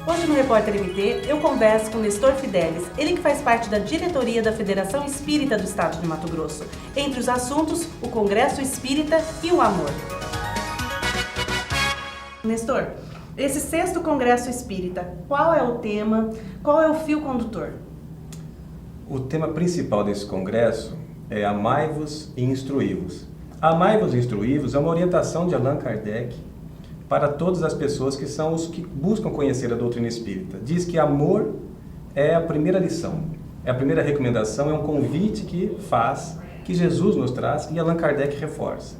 Hoje no Repórter MT eu converso com Nestor Fidelis, ele que faz parte da diretoria da Federação Espírita do Estado de Mato Grosso. Entre os assuntos, o Congresso Espírita e o amor. Nestor, esse 6º Congresso Espírita, qual é o tema, qual é o fio condutor? O tema principal desse congresso é Amai-vos e Instruí-vos. Amai-vos e Instruí-vos é uma orientação de Allan Kardec para todas as pessoas que são os que buscam conhecer a doutrina espírita. Diz que amor é a primeira lição, é a primeira recomendação, é um convite que faz, que Jesus nos traz e Allan Kardec reforça.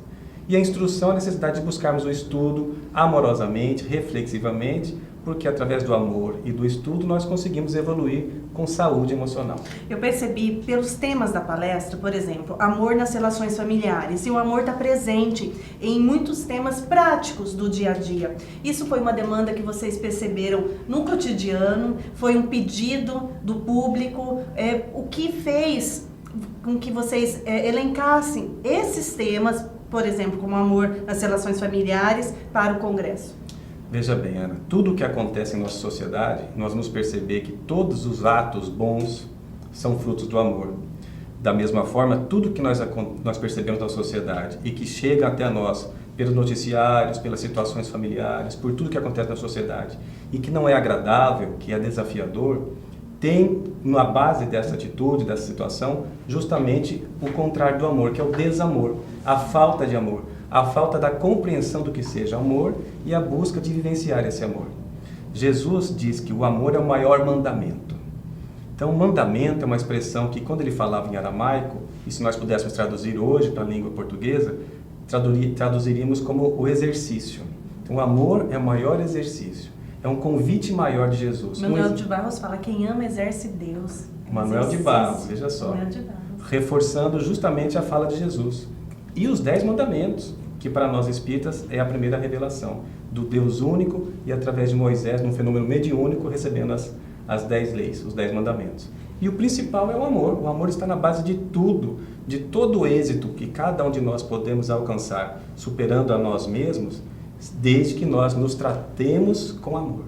E a instrução é a necessidade de buscarmos o estudo amorosamente, reflexivamente, porque através do amor e do estudo nós conseguimos evoluir com saúde emocional. Eu percebi pelos temas da palestra, por exemplo, amor nas relações familiares, e o amor está presente em muitos temas práticos do dia a dia. Isso foi uma demanda que vocês perceberam no cotidiano, foi um pedido do público, o que fez com que vocês elencassem esses temas, por exemplo, como amor nas relações familiares, para o Congresso? Veja bem, Ana, tudo o que acontece em nossa sociedade, nós vamos perceber que todos os atos bons são frutos do amor. Da mesma forma, tudo que nós percebemos na sociedade e que chega até nós pelos noticiários, pelas situações familiares, por tudo que acontece na sociedade e que não é agradável, que é desafiador, tem na base dessa atitude, dessa situação, justamente o contrário do amor, que é o desamor, a falta de amor. A falta da compreensão do que seja amor e a busca de vivenciar esse amor. Jesus diz que o amor é o maior mandamento. Então, mandamento é uma expressão que, quando ele falava em aramaico, e se nós pudéssemos traduzir hoje para a língua portuguesa, traduziríamos como o exercício. Então, o amor é o maior exercício. É um convite maior de Jesus. Manuel de Barros fala, quem ama exerce Deus. Manuel de Barros, veja só. Reforçando justamente a fala de Jesus. E os 10 mandamentos, que para nós espíritas é a primeira revelação do Deus único e através de Moisés, num fenômeno mediúnico, recebendo as 10 leis, os 10 mandamentos. E o principal é o amor. O amor está na base de tudo, de todo o êxito que cada um de nós podemos alcançar, superando a nós mesmos, desde que nós nos tratemos com amor.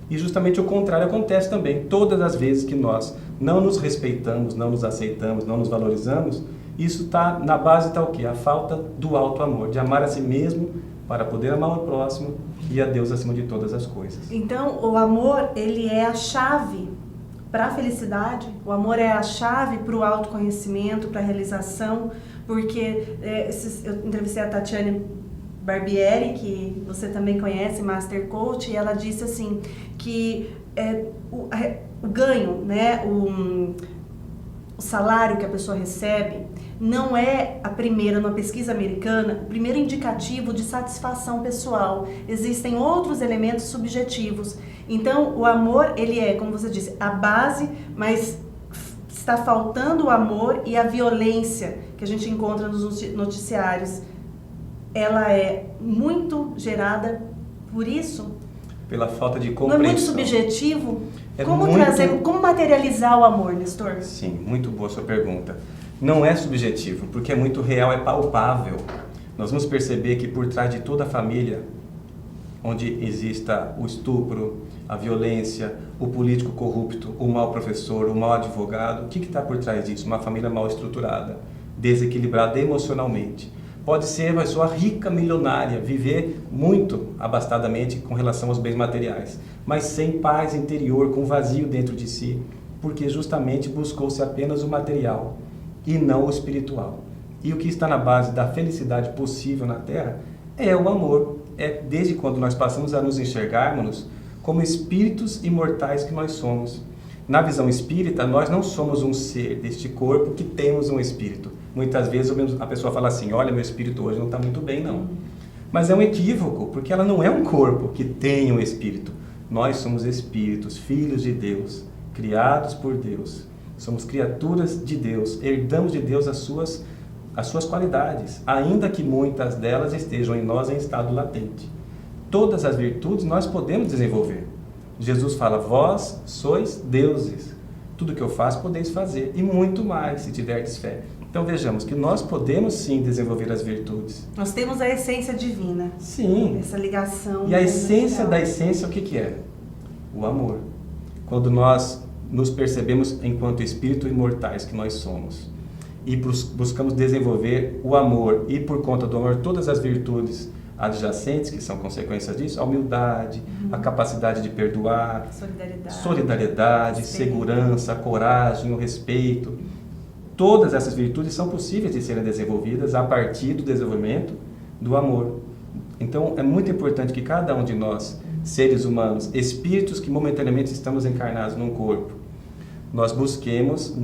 E justamente o contrário acontece também. Todas as vezes que nós não nos respeitamos, não nos aceitamos, não nos valorizamos, isso está na base, está o quê? A falta do alto amor, de amar a si mesmo para poder amar o próximo e a Deus acima de todas as coisas. Então, o amor, ele é a chave para a felicidade, o amor é a chave para o autoconhecimento, para a realização, porque eu entrevistei a Tatiane Barbieri, que você também conhece, Master Coach, e ela disse assim, que o ganho, né, o salário que a pessoa recebe não é numa pesquisa americana, o primeiro indicativo de satisfação pessoal. Existem outros elementos subjetivos. Então, o amor, ele é, como você disse, a base, mas está faltando o amor e a violência que a gente encontra nos noticiários. Ela é muito gerada por isso? Pela falta de compreensão. Não é muito subjetivo? Como materializar o amor, Nestor? Sim, muito boa sua pergunta. Não é subjetivo, porque é muito real, é palpável. Nós vamos perceber que por trás de toda a família, onde exista o estupro, a violência, o político corrupto, o mau professor, o mau advogado, o que está por trás disso? Uma família mal estruturada, desequilibrada emocionalmente. Pode ser uma pessoa rica, milionária, viver muito abastadamente com relação aos bens materiais, mas sem paz interior, com vazio dentro de si, porque justamente buscou-se apenas o material e não o espiritual. E o que está na base da felicidade possível na Terra é o amor. É desde quando nós passamos a nos enxergarmos como espíritos imortais que nós somos. Na visão espírita, nós não somos um ser deste corpo que temos um espírito. Muitas vezes a pessoa fala assim, olha, meu espírito hoje não está muito bem, não. Mas é um equívoco, porque ela não é um corpo que tem um espírito. Nós somos espíritos, filhos de Deus, criados por Deus. Somos criaturas de Deus, herdamos de Deus as suas qualidades, ainda que muitas delas estejam em nós em estado latente. Todas as virtudes nós podemos desenvolver. Jesus fala, vós sois deuses. Tudo que eu faço podeis fazer, e muito mais, se tiverdes fé. Então vejamos que nós podemos sim desenvolver as virtudes. Nós temos a essência divina. Sim. Essa ligação. E a essência da essência, o que é? O amor. Quando nós nos percebemos enquanto espíritos imortais que nós somos e buscamos desenvolver o amor e, por conta do amor, todas as virtudes adjacentes que são consequências disso, a humildade, a capacidade de perdoar, solidariedade, segurança, a coragem, o respeito. Todas essas virtudes são possíveis de serem desenvolvidas a partir do desenvolvimento do amor. Então, é muito importante que cada um de nós, seres humanos, espíritos que momentaneamente estamos encarnados num corpo, nós busquemos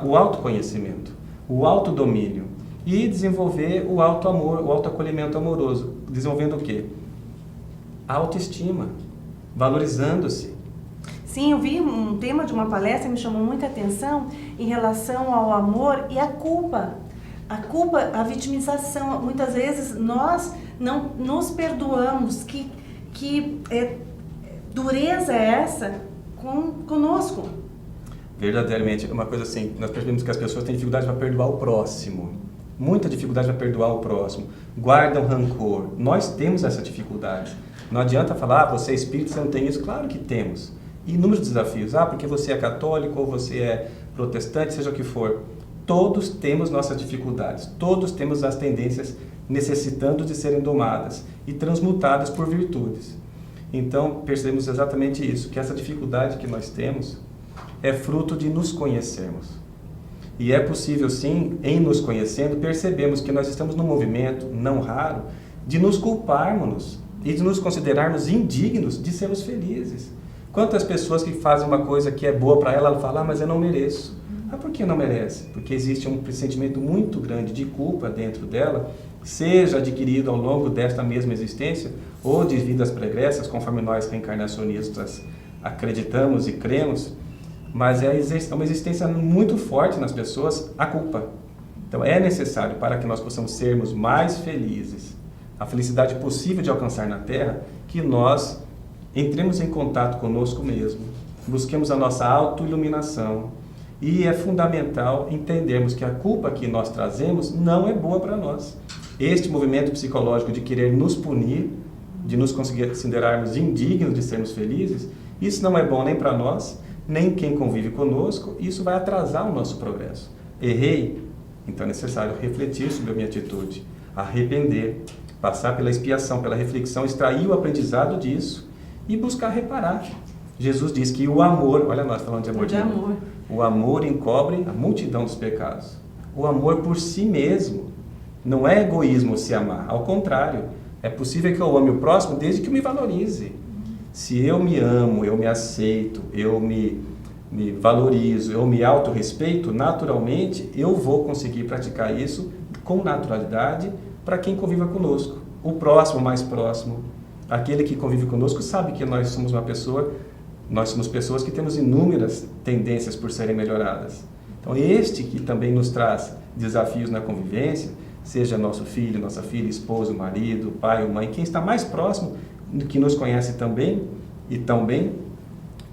o autoconhecimento, o autodomínio e desenvolver o autoamor, o autoacolhimento amoroso. Desenvolvendo o quê? A autoestima, valorizando-se. Sim, eu vi um tema de uma palestra que me chamou muita atenção em relação ao amor e a culpa. A culpa, a vitimização. Muitas vezes nós não nos perdoamos. Que dureza é essa conosco? Verdadeiramente, uma coisa assim, nós percebemos que as pessoas têm dificuldade para perdoar o próximo. Muita dificuldade para perdoar o próximo. Guardam rancor. Nós temos essa dificuldade. Não adianta falar, você é espírito, você não tem isso. Claro que temos. Inúmeros desafios. Porque você é católico ou você é protestante, seja o que for. Todos temos nossas dificuldades. Todos temos as tendências necessitando de serem domadas e transmutadas por virtudes. Então, percebemos exatamente isso, que essa dificuldade que nós temos é fruto de nos conhecermos. E é possível, sim, em nos conhecendo, percebemos que nós estamos num movimento, não raro, de nos culparmos e de nos considerarmos indignos de sermos felizes. Quantas pessoas que fazem uma coisa que é boa para ela falam, mas eu não mereço. Por que não merece? Porque existe um sentimento muito grande de culpa dentro dela, seja adquirido ao longo desta mesma existência ou de vidas pregressas, conforme nós reencarnacionistas acreditamos e cremos, mas é uma existência muito forte nas pessoas, a culpa. Então é necessário, para que nós possamos sermos mais felizes, a felicidade possível de alcançar na Terra, que nós entremos em contato conosco mesmo, busquemos a nossa autoiluminação. E é fundamental entendermos que a culpa que nós trazemos não é boa para nós. Este movimento psicológico de querer nos punir, de nos considerarmos indignos de sermos felizes, isso não é bom nem para nós, nem quem convive conosco, isso vai atrasar o nosso progresso. Errei, então é necessário refletir sobre a minha atitude, arrepender, passar pela expiação, pela reflexão, extrair o aprendizado disso e buscar reparar. Jesus diz que o amor, olha nós falando de amor de novo. O amor encobre a multidão dos pecados. O amor por si mesmo. Não é egoísmo se amar. Ao contrário, é possível que eu ame o próximo desde que eu me valorize. Se eu me amo, eu me aceito, eu me valorizo, eu me autorrespeito, naturalmente eu vou conseguir praticar isso com naturalidade para quem conviva conosco. O próximo, mais próximo, aquele que convive conosco sabe que nós somos pessoas que temos inúmeras tendências por serem melhoradas. Então, este que também nos traz desafios na convivência, seja nosso filho, nossa filha, esposo, marido, pai ou mãe, quem está mais próximo, que nos conhece também e tão bem,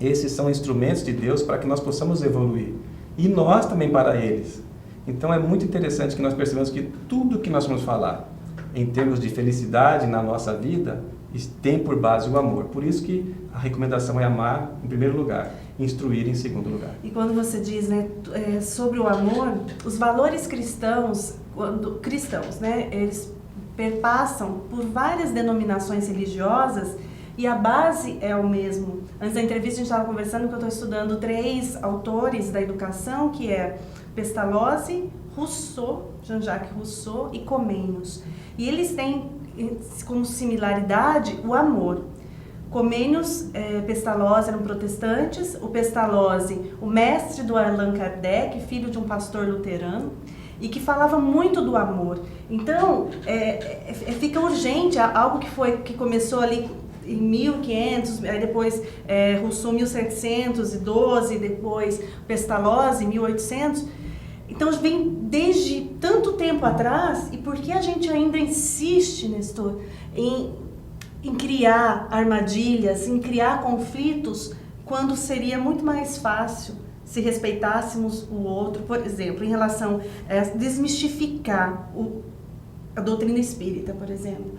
esses são instrumentos de Deus para que nós possamos evoluir. E nós também para eles. Então, é muito interessante que nós percebamos que tudo que nós vamos falar em termos de felicidade na nossa vida tem por base o amor. Por isso que a recomendação é amar em primeiro lugar, instruir em segundo lugar. E quando você diz, sobre o amor, os valores cristãos, eles perpassam por várias denominações religiosas e a base é o mesmo. Antes da entrevista a gente estava conversando que eu estou estudando 3 autores da educação, que é Pestalozzi, Rousseau, Jean-Jacques Rousseau e Comenius. E eles têm como similaridade o amor. Comenius, Pestalozzi eram protestantes, o Pestalozzi, o mestre do Allan Kardec, filho de um pastor luterano, e que falava muito do amor. Então, fica urgente, algo que começou ali em 1500, aí depois Rousseau 1712, depois Pestalozzi 1800. Então vem desde tanto tempo atrás, e por que a gente ainda insiste, Nestor, em criar armadilhas, em criar conflitos, quando seria muito mais fácil se respeitássemos o outro, por exemplo, em relação a desmistificar a doutrina espírita, por exemplo.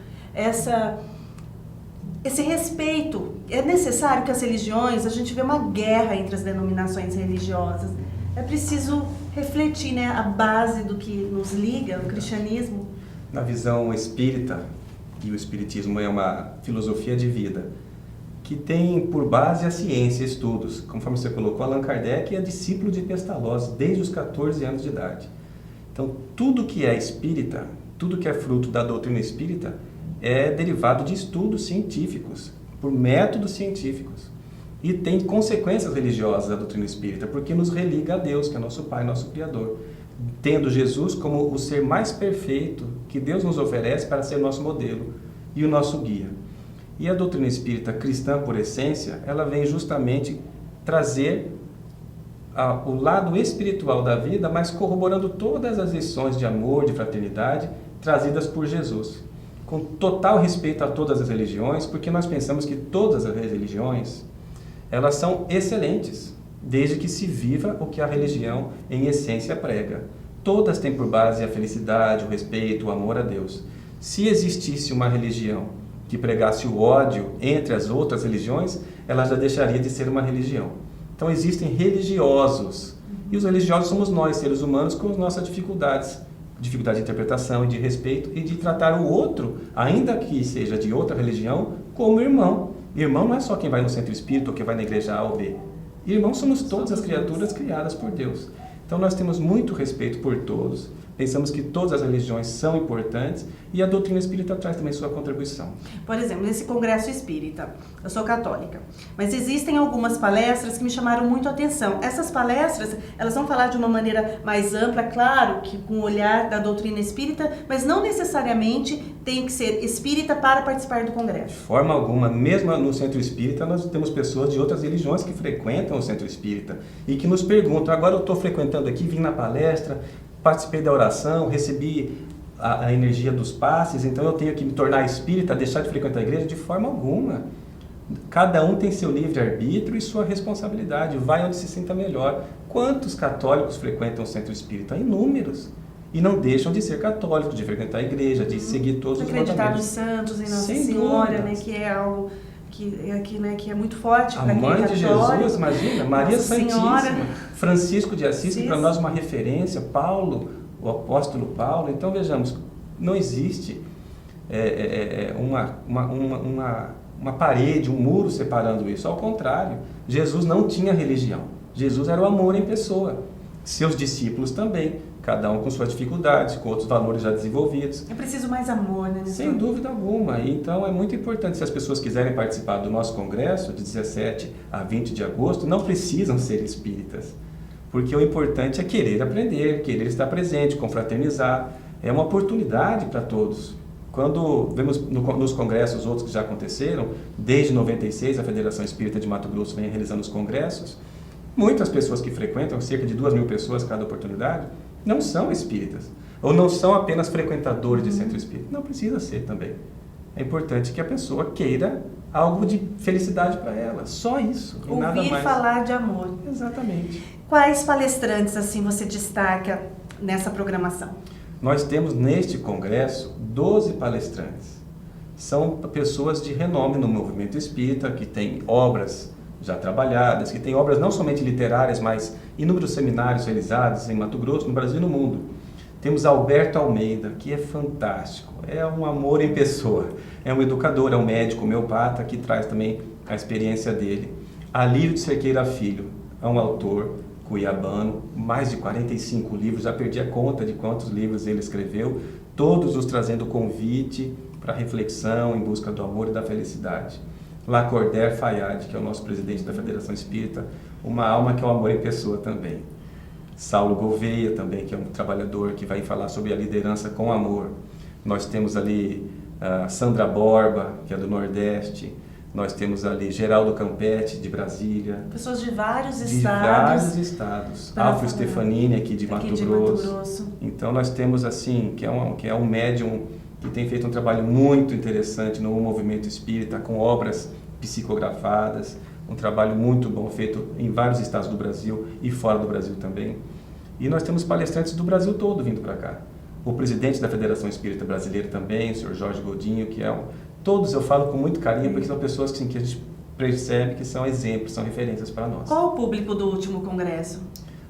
esse respeito. É necessário que as religiões, a gente vê uma guerra entre as denominações religiosas. É preciso refletir, né, a base do que nos liga, o cristianismo. Na visão espírita, e o espiritismo é uma filosofia de vida, que tem por base a ciência, estudos. Conforme você colocou, Allan Kardec é discípulo de Pestalozzi desde os 14 anos de idade. Então, tudo que é espírita, tudo que é fruto da doutrina espírita, é derivado de estudos científicos, por métodos científicos. E tem consequências religiosas da doutrina espírita, porque nos religa a Deus, que é nosso Pai, nosso Criador. Tendo Jesus como o ser mais perfeito que Deus nos oferece para ser nosso modelo e o nosso guia. E a doutrina espírita cristã, por essência, ela vem justamente trazer o lado espiritual da vida, mas corroborando todas as lições de amor, de fraternidade, trazidas por Jesus. Com total respeito a todas as religiões, porque nós pensamos que todas as religiões, elas são excelentes, desde que se viva o que a religião, em essência, prega. Todas têm por base a felicidade, o respeito, o amor a Deus. Se existisse uma religião que pregasse o ódio entre as outras religiões, ela já deixaria de ser uma religião. Então existem religiosos, e os religiosos somos nós, seres humanos, com as nossas dificuldade de interpretação e de respeito, e de tratar o outro, ainda que seja de outra religião, como irmão. Irmão não é só quem vai no centro espírita ou quem vai na igreja A ou B. Irmãos somos todas as criaturas criadas por Deus. Então nós temos muito respeito por todos, pensamos que todas as religiões são importantes e a doutrina espírita traz também sua contribuição. Por exemplo, nesse congresso espírita, eu sou católica, mas existem algumas palestras que me chamaram muito a atenção. Essas palestras, elas vão falar de uma maneira mais ampla, claro, que com o olhar da doutrina espírita, mas não necessariamente tem que ser espírita para participar do congresso. De forma alguma, mesmo no centro espírita, nós temos pessoas de outras religiões que frequentam o centro espírita e que nos perguntam, agora eu estou frequentando aqui, vim na palestra, participei da oração, recebi a energia dos passes, então eu tenho que me tornar espírita, deixar de frequentar a igreja? De forma alguma. Cada um tem seu livre-arbítrio e sua responsabilidade, vai onde se sinta melhor. Quantos católicos frequentam o centro espírita? Inúmeros. E não deixam de ser católicos, de frequentar a igreja, de seguir todos os mandamentos. Acreditar nos santos, em Nossa Senhora, né, que é algo que é muito forte para quem é católico. A mãe de Jesus, imagina, Maria Nossa Santíssima, Senhora. Francisco de Assis, que para nós é uma referência, Paulo, o apóstolo Paulo. Então vejamos, não existe uma parede, um muro separando isso. Ao contrário, Jesus não tinha religião. Jesus era o amor em pessoa. Seus discípulos também. Cada um com suas dificuldades, com outros valores já desenvolvidos. É preciso mais amor, né? Sem dúvida alguma. Então é muito importante, se as pessoas quiserem participar do nosso congresso, de 17 a 20 de agosto, não precisam ser espíritas. Porque o importante é querer aprender, querer estar presente, confraternizar. É uma oportunidade para todos. Quando vemos nos congressos outros que já aconteceram, desde 96 a Federação Espírita de Mato Grosso vem realizando os congressos, muitas pessoas que frequentam, cerca de 2.000 pessoas cada oportunidade, não são espíritas, ou não são apenas frequentadores de centro espírita. Não precisa ser também. É importante que a pessoa queira algo de felicidade para ela, só isso. E ouvir nada mais. Falar de amor. Exatamente. Quais palestrantes assim você destaca nessa programação? Nós temos neste congresso 12 palestrantes. São pessoas de renome no movimento espírita, que têm obras já trabalhadas, que têm obras não somente literárias, mas inúmeros seminários realizados em Mato Grosso, no Brasil e no mundo. Temos Alberto Almeida, que é fantástico, é um amor em pessoa, é um educador, é um médico homeopata, que traz também a experiência dele. Alírio de Cerqueira Filho, é um autor cuiabano, mais de 45 livros, já perdi a conta de quantos livros ele escreveu, todos os trazendo convite para reflexão em busca do amor e da felicidade. Lacordaire Fayad, que é o nosso presidente da Federação Espírita, uma alma que é o amor em pessoa também. Saulo Gouveia também, que é um trabalhador que vai falar sobre a liderança com amor. Nós temos ali Sandra Borba, que é do Nordeste. Nós temos ali Geraldo Campetti, de Brasília. Pessoas de vários estados. De vários estados. Alfio Stefanini, aqui de Mato Grosso. Então nós temos assim, que é um médium que tem feito um trabalho muito interessante no movimento espírita, com obras psicografadas, um trabalho muito bom feito em vários estados do Brasil e fora do Brasil também. E nós temos palestrantes do Brasil todo vindo para cá. O presidente da Federação Espírita Brasileira também, o senhor Jorge Godinho, que Todos eu falo com muito carinho, porque são pessoas que a gente percebe que são exemplos, são referências para nós. Qual o público do último congresso?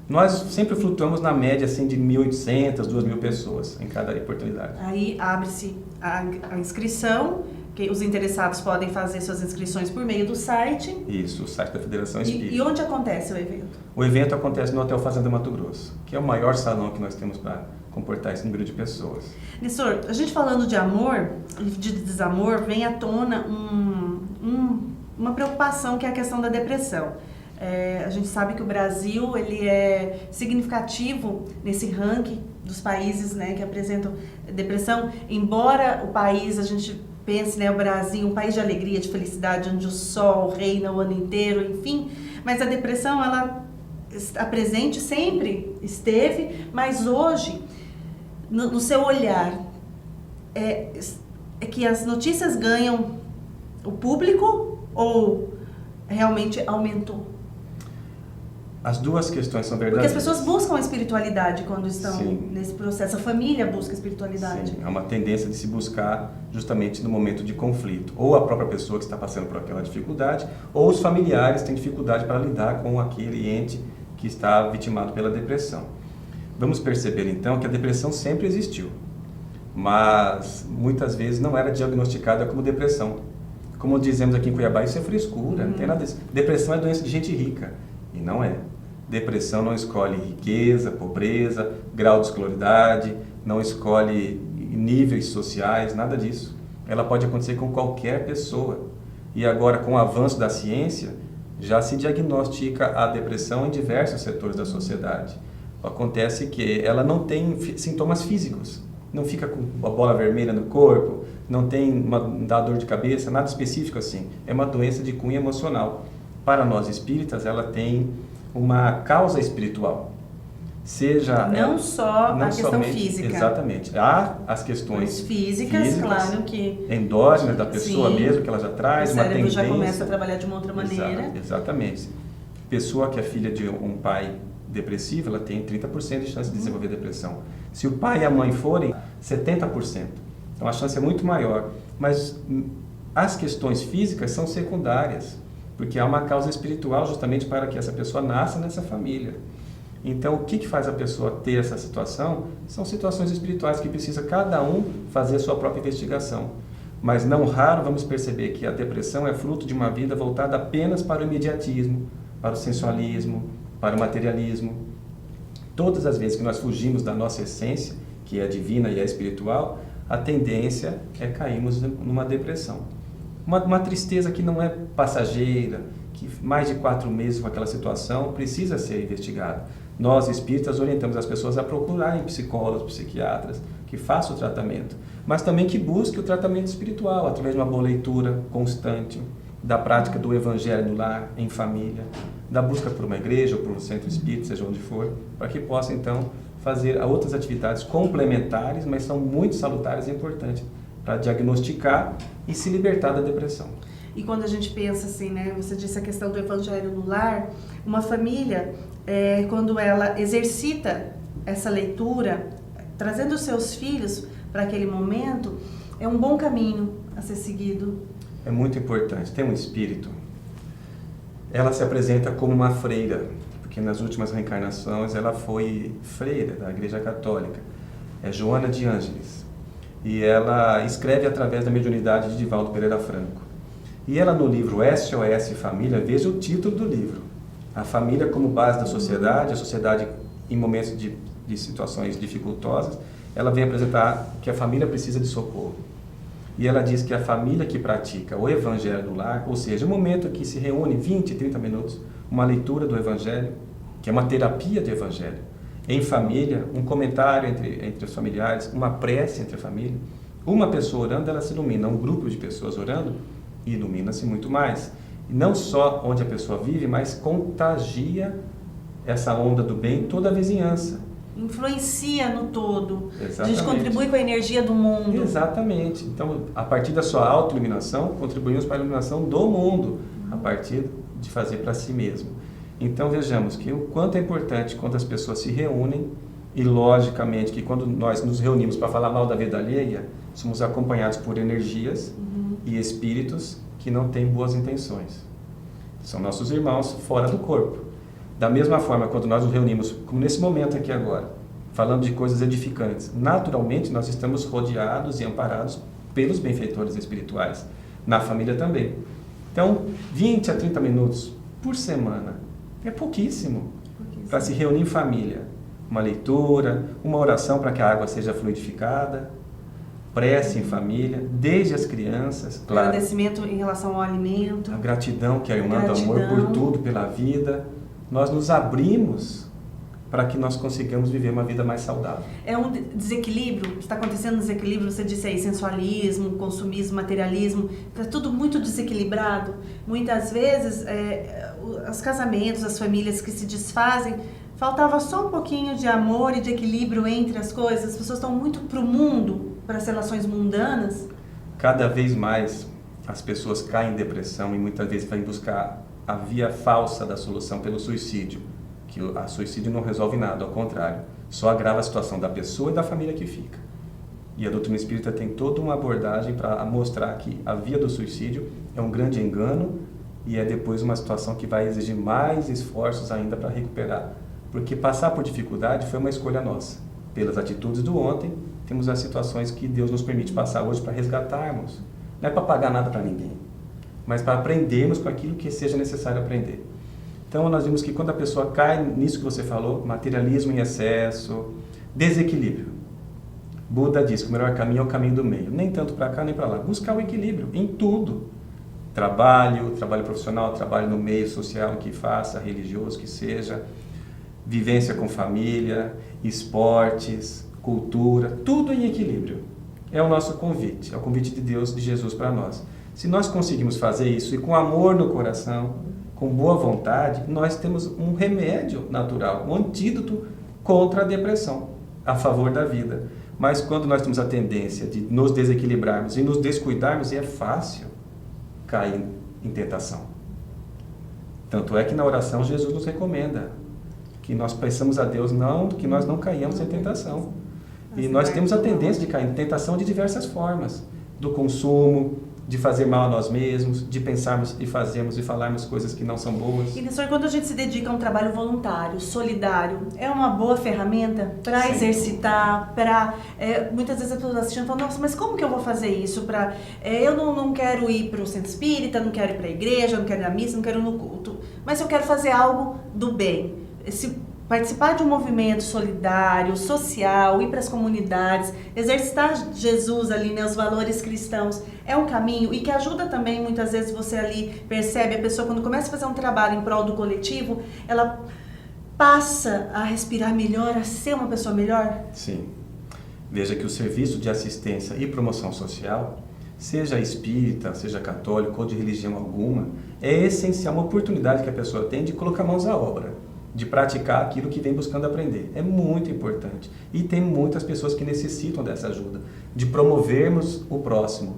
Nós sempre flutuamos na média assim, de 1.800, 2.000 pessoas em cada oportunidade. Aí abre-se a inscrição, que os interessados podem fazer suas inscrições por meio do site. Isso, o site da Federação Espírita. E onde acontece o evento? O evento acontece no Hotel Fazenda Mato Grosso, que é o maior salão que nós temos para comportar esse número de pessoas. Nessor, a gente falando de amor e de desamor, vem à tona uma preocupação que é a questão da depressão. A gente sabe que o Brasil ele é significativo nesse ranking dos países, né, que apresentam depressão, embora o país, a gente pense, né, o Brasil, um país de alegria, de felicidade, onde o sol reina o ano inteiro, enfim, mas a depressão, ela está presente, sempre esteve, mas hoje, no seu olhar, é que as notícias ganham o público ou realmente aumentou? As duas questões são Porque verdadeiras. as pessoas buscam a espiritualidade quando estão Sim. nesse processo. A família busca a espiritualidade. Sim, há uma tendência de se buscar justamente no momento de conflito. Ou a própria pessoa que está passando por aquela dificuldade, ou os familiares têm dificuldade para lidar com aquele ente que está vitimado pela depressão. Vamos perceber então que a depressão sempre existiu, mas muitas vezes não era diagnosticada como depressão. Como dizemos aqui em Cuiabá, isso é frescura, não tem nada disso. Depressão é doença de gente rica, e não é. Depressão não escolhe riqueza, pobreza, grau de escolaridade, não escolhe níveis sociais, nada disso. Ela pode acontecer com qualquer pessoa. E agora, com o avanço da ciência, já se diagnostica a depressão em diversos setores da sociedade. Acontece que ela não tem sintomas físicos, não fica com a bola vermelha no corpo, não dá dor de cabeça, nada específico assim. É uma doença de cunho emocional. Para nós espíritas, ela tem uma causa espiritual. Não só a questão física. Exatamente. Há as questões físicas, claro que... endógenas da pessoa sim, mesmo, que ela já traz, uma tendência. O cérebro já começa a trabalhar de uma outra maneira. Exatamente. Pessoa que é filha de um pai depressivo, ela tem 30% de chance de desenvolver depressão. Se o pai e a mãe forem, 70%. Então a chance é muito maior. Mas as questões físicas são secundárias, porque há uma causa espiritual justamente para que essa pessoa nasça nessa família. Então, o que faz a pessoa ter essa situação? São situações espirituais que precisa cada um fazer a sua própria investigação. Mas não raro vamos perceber que a depressão é fruto de uma vida voltada apenas para o imediatismo, para o sensualismo, para o materialismo. Todas as vezes que nós fugimos da nossa essência, que é divina e é espiritual, a tendência é cairmos numa depressão. Uma tristeza que não é passageira, que mais de 4 meses com aquela situação precisa ser investigada. Nós, espíritas, orientamos as pessoas a procurarem psicólogos, psiquiatras, que façam o tratamento, mas também que busquem o tratamento espiritual, através de uma boa leitura constante, da prática do evangelho no lar, em família, da busca por uma igreja ou por um centro espírita, seja onde for, para que possa, então, fazer outras atividades complementares, mas são muito salutares e importantes, para diagnosticar e se libertar da depressão. E quando a gente pensa assim, né, você disse a questão do evangelho no lar, uma família, quando ela exercita essa leitura, trazendo os seus filhos para aquele momento, é um bom caminho a ser seguido. É muito importante. Tem um espírito, ela se apresenta como uma freira, porque nas últimas reencarnações ela foi freira da Igreja Católica, é Joana de Ângeles. E ela escreve através da mediunidade de Divaldo Pereira Franco. E ela no livro SOS Família, veja o título do livro. A família como base da sociedade, a sociedade em momentos de situações dificultosas, ela vem apresentar que a família precisa de socorro. E ela diz que a família que pratica o Evangelho no lar, ou seja, o momento que se reúne 20, 30 minutos, uma leitura do Evangelho, que é uma terapia de Evangelho, em família, um comentário entre os familiares, uma prece entre a família, uma pessoa orando, ela se ilumina. Um grupo de pessoas orando, ilumina-se muito mais. E não só onde a pessoa vive, mas contagia essa onda do bem em toda a vizinhança. Influencia no todo. Exatamente. A gente contribui com a energia do mundo. Exatamente. Então, a partir da sua auto-iluminação, contribuímos para a iluminação do mundo, a partir de fazer para si mesmo. Então, vejamos que o quanto é importante quando as pessoas se reúnem e, logicamente, que quando nós nos reunimos para falar mal da vida alheia, somos acompanhados por energias e espíritos que não têm boas intenções. São nossos irmãos fora do corpo. Da mesma forma, quando nós nos reunimos, como nesse momento aqui agora, falando de coisas edificantes, naturalmente nós estamos rodeados e amparados pelos benfeitores espirituais, na família também. Então, 20 a 30 minutos por semana é pouquíssimo para se reunir em família. Uma leitura, uma oração para que a água seja fluidificada, prece em família, desde as crianças, claro. Agradecimento em relação ao alimento. A gratidão que a irmã do amor por tudo, pela vida. Nós nos abrimos para que nós consigamos viver uma vida mais saudável. É um desequilíbrio, está acontecendo um desequilíbrio, você disse aí, sensualismo, consumismo, materialismo, está tudo muito desequilibrado. Muitas vezes, os casamentos, as famílias que se desfazem, faltava só um pouquinho de amor e de equilíbrio entre as coisas. As pessoas estão muito para o mundo, para as relações mundanas. Cada vez mais as pessoas caem em depressão e muitas vezes vêm buscar a via falsa da solução pelo suicídio. Que o suicídio não resolve nada, ao contrário, só agrava a situação da pessoa e da família que fica. E a doutrina espírita tem toda uma abordagem para mostrar que a via do suicídio é um grande engano e é depois uma situação que vai exigir mais esforços ainda para recuperar. Porque passar por dificuldade foi uma escolha nossa. Pelas atitudes do ontem, temos as situações que Deus nos permite passar hoje para resgatarmos. Não é para pagar nada para ninguém, mas para aprendermos com aquilo que seja necessário aprender. Então, nós vimos que quando a pessoa cai nisso que você falou, materialismo em excesso, desequilíbrio. Buda diz que o melhor caminho é o caminho do meio. Nem tanto para cá, nem para lá. Buscar o equilíbrio em tudo. Trabalho profissional, trabalho no meio social que faça, religioso que seja, vivência com família, esportes, cultura, tudo em equilíbrio. É o nosso convite, é o convite de Deus, de Jesus para nós. Se nós conseguimos fazer isso e com amor no coração, com boa vontade, nós temos um remédio natural, um antídoto contra a depressão, a favor da vida. Mas quando nós temos a tendência de nos desequilibrarmos e nos descuidarmos, é fácil cair em tentação. Tanto é que na oração Jesus nos recomenda que nós peçamos a Deus que nós não caiamos em tentação. E nós temos a tendência de cair em tentação de diversas formas, do consumo, de fazer mal a nós mesmos, de pensarmos e fazermos e falarmos coisas que não são boas. E, professor, quando a gente se dedica a um trabalho voluntário, solidário, é uma boa ferramenta para exercitar, para... muitas vezes as pessoas assistindo falam, nossa, mas como que eu vou fazer isso? Eu não quero ir para o centro espírita, não quero ir para a igreja, não quero ir na missa, não quero ir no culto, mas eu quero fazer algo do bem. Participar de um movimento solidário, social, ir para as comunidades, exercitar Jesus ali, né, os valores cristãos, é um caminho e que ajuda também, muitas vezes você ali percebe, a pessoa quando começa a fazer um trabalho em prol do coletivo, ela passa a respirar melhor, a ser uma pessoa melhor? Sim. Veja que o serviço de assistência e promoção social, seja espírita, seja católico ou de religião alguma, é essencial, uma oportunidade que a pessoa tem de colocar mãos à obra, de praticar aquilo que vem buscando aprender. É muito importante. E tem muitas pessoas que necessitam dessa ajuda, de promovermos o próximo.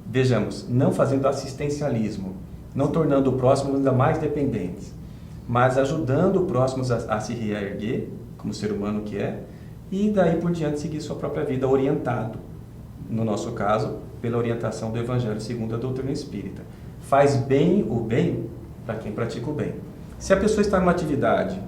Vejamos, não fazendo assistencialismo, não tornando o próximo ainda mais dependente, mas ajudando o próximo a se reerguer, como ser humano que é, e daí por diante seguir sua própria vida orientado, no nosso caso, pela orientação do Evangelho segundo a doutrina espírita. Faz bem o bem para quem pratica o bem. Se a pessoa está numa atividade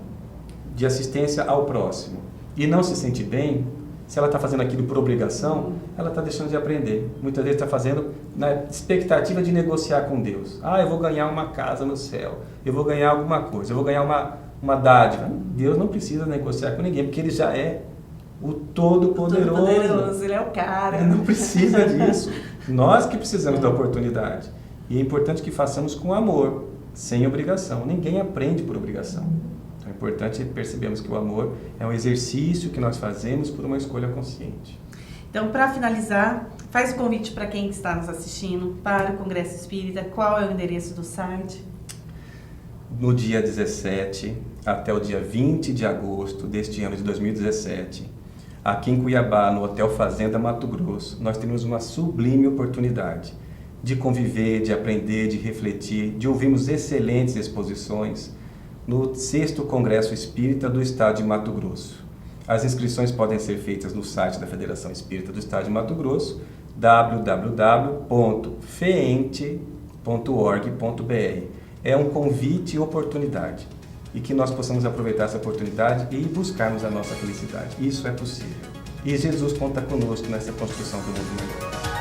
de assistência ao próximo e não se sente bem, se ela está fazendo aquilo por obrigação, ela está deixando de aprender. Muitas vezes está fazendo na expectativa de negociar com Deus. Eu vou ganhar uma casa no céu, eu vou ganhar alguma coisa, eu vou ganhar uma dádiva. Deus não precisa negociar com ninguém, porque Ele já é o Todo-Poderoso. Ele é o cara. Ele não precisa disso. Nós que precisamos da oportunidade. E é importante que façamos com amor, sem obrigação. Ninguém aprende por obrigação. Então é importante percebermos que o amor é um exercício que nós fazemos por uma escolha consciente. Então, para finalizar, faz o convite para quem está nos assistindo para o Congresso Espírita. Qual é o endereço do site? No dia 17 até o dia 20 de agosto deste ano de 2017, aqui em Cuiabá, no Hotel Fazenda Mato Grosso, nós temos uma sublime oportunidade de conviver, de aprender, de refletir, de ouvirmos excelentes exposições no 6º Congresso Espírita do Estado de Mato Grosso. As inscrições podem ser feitas no site da Federação Espírita do Estado de Mato Grosso, www.feente.org.br. É um convite e oportunidade. E que nós possamos aproveitar essa oportunidade e buscarmos a nossa felicidade. Isso é possível. E Jesus conta conosco nessa construção do mundo melhor.